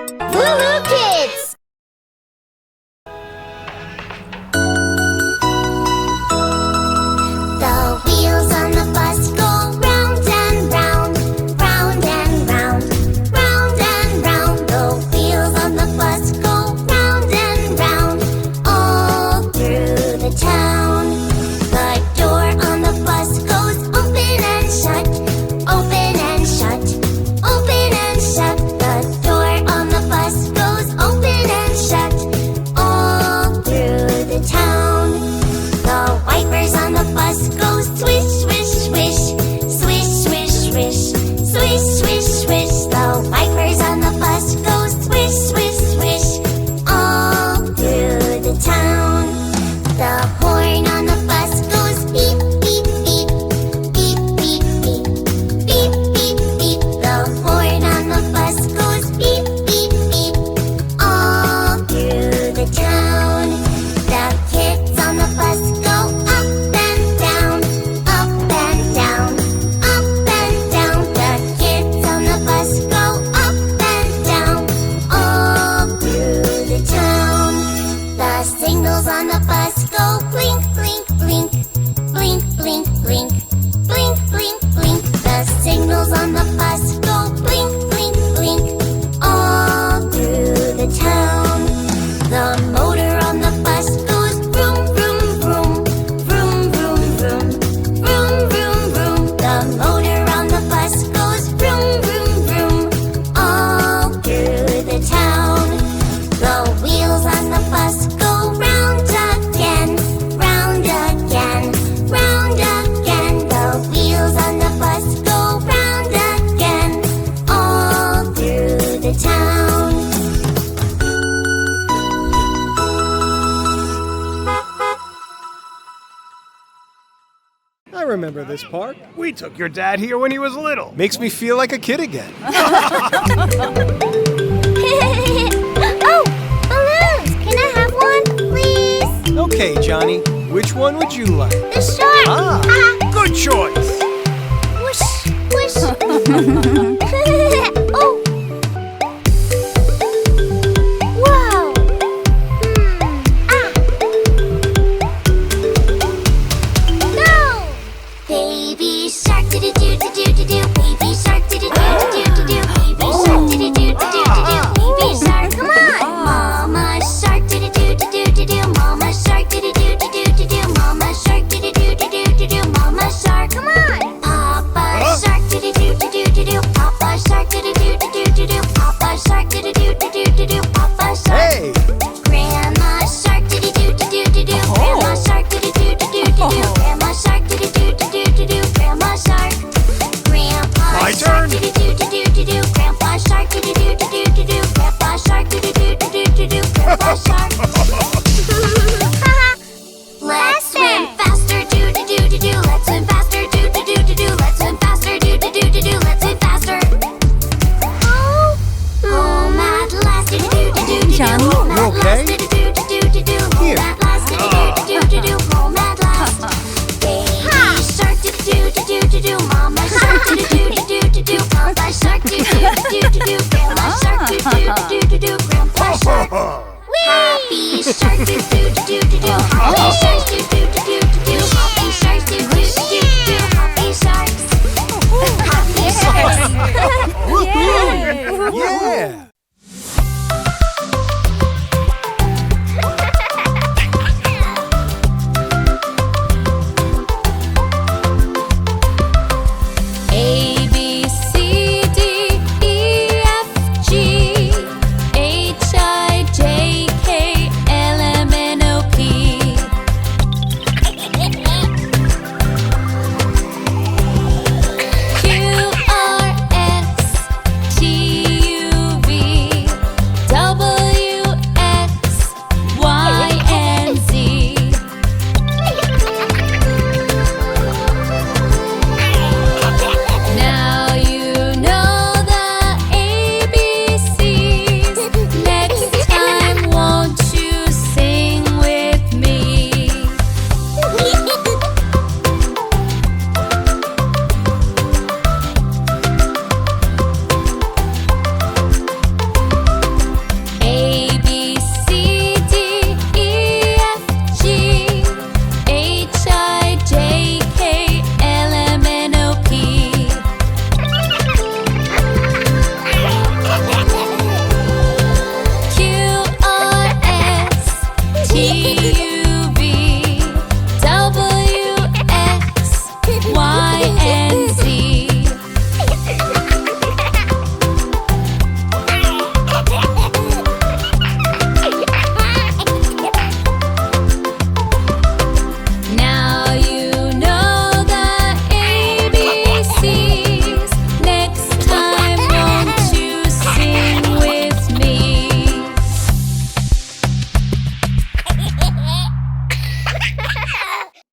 LooLoo Kids! The wheels on the bus go round and round, round and round, round and round. The wheels on the bus go round and round, all through the town. The door on the bus goes open and shut, open and shut, open and shut. The door on the bus goes open and shut, all through the town. The wipers on the bus go swish, swish, swish, swish, swish, swish, swish, swish, swish. The wipers on the bus go swish, swish, swish, all through the town. The horn on the bus goes beep, beep, beep, beep, beep, beep, beep, beep, beep. The horn on the bus goes beep, beep, beep, all through the town. The kids on the bus go up and down, up and down, up and down. The kids on the bus go up and down, all through the town. The signals on the bus go blink, blink, blink, blink, blink, blink, blink, blink, blink. The signals on the bus go blink, blink, blink, all through the town. The motor on the bus goes vroom, vroom, vroom, vroom, vroom, vroom, vroom, vroom, vroom. The motor on the bus goes vroom, vroom, vroom, all through the town. The wheels on the bus go round again, round again, round again. The wheels on the bus go round again, all through the town. I remember this park. We took your dad here when he was little. Makes me feel like a kid again. Oh, balloons! Can I have one, please? Okay, Johnny, which one would you like? The shark! Ah, Good choice. Whoosh, whoosh. Oh! Whoa! Go! Baby shark, do-do-do-do-do-do-do. Baby shark, do-do-do-do-do-do. Baby shark, do-do-do-do-do-do. Baby shark, come on! Mama shark, do-do-do-do-do-do. Mama shark, do-do-do-do-do-do. Mama shark, do-do-do-do-do-do. Mama shark, come on! Papa shark, do-do-do-do-do-do. Papa shark, do-do-do-do-do-do. Papa shark, do-do-do-do-do-do. Papa shark. hey! Grandma shark, do-do-do-do-do-do. Grandma shark, do-do-do-do-do-do. Grandma shark, do-do-do-do-do-do. Grandma shark. Grandpa My shark, turn. do-do-do-do-do-do. Grandpa shark, do-do-do-do-do-do. Grandpa shark, do-do-do-do-do-do. Grandpa shark. Let's swim faster, do-do-do-do-do. Let's swim faster, do-do-do-do-do. Let's swim faster, do-do-do-do-do. Let's swim faster. Home at last, do-do-do-do-do. Johnny, Home you at okay? last, do-do-do-do-do. Here. Home at last, do-do-do-do-do. Home at last. Baby shark, do-do-do-do-do-do. Mama shark, do-do-do-do-do-do. Papa shark, do-do-do-do-do.